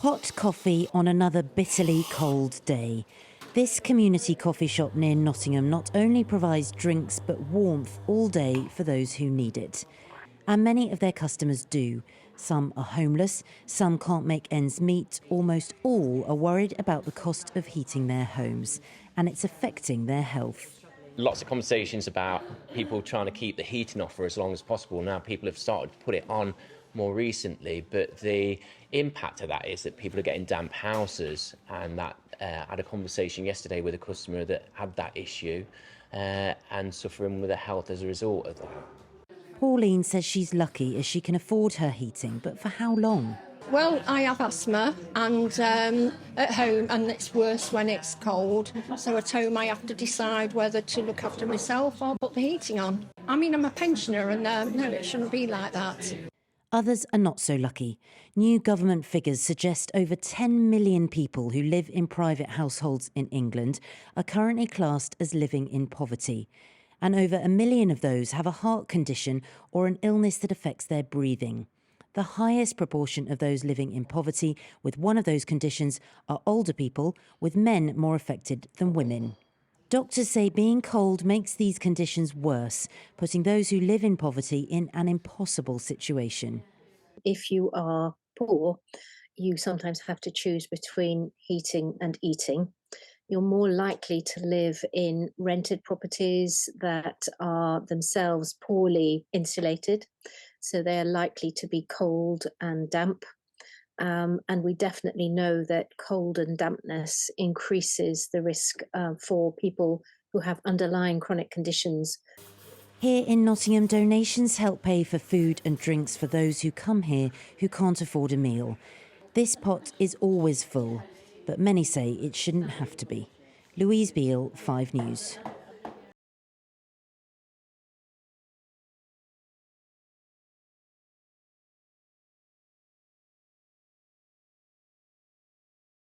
Hot coffee on another bitterly cold day. This community coffee shop near Nottingham not only provides drinks but warmth all day for those who need it. And many of their customers do. Some are homeless, some can't make ends meet, almost all are worried about the cost of heating their homes, and it's affecting their health. Lots of conversations about people trying to keep the heating off for as long as possible. Now people have started to put it on more recently, but the impact of that is that people are getting damp houses, and that I had a conversation yesterday with a customer that had that issue and suffering with their health as a result of that. Pauline says she's lucky as she can afford her heating, but for how long? Well, I have asthma and at home, and it's worse when it's cold. So at home I have to decide whether to look after myself or put the heating on. I mean, I'm a pensioner and no, it shouldn't be like that. Others are not so lucky. New government figures suggest over 10 million people who live in private households in England are currently classed as living in poverty. And over 1 million of those have a heart condition or an illness that affects their breathing. The highest proportion of those living in poverty with one of those conditions are older people, with men more affected than women. Doctors say being cold makes these conditions worse, putting those who live in poverty in an impossible situation. If you are poor, you sometimes have to choose between heating and eating. You're more likely to live in rented properties that are themselves poorly insulated, so they are likely to be cold and damp. And we definitely know that cold and dampness increases the risk for people who have underlying chronic conditions. Here in Nottingham, donations help pay for food and drinks for those who come here who can't afford a meal. This pot is always full, but many say it shouldn't have to be. Louise Beale, 5 News.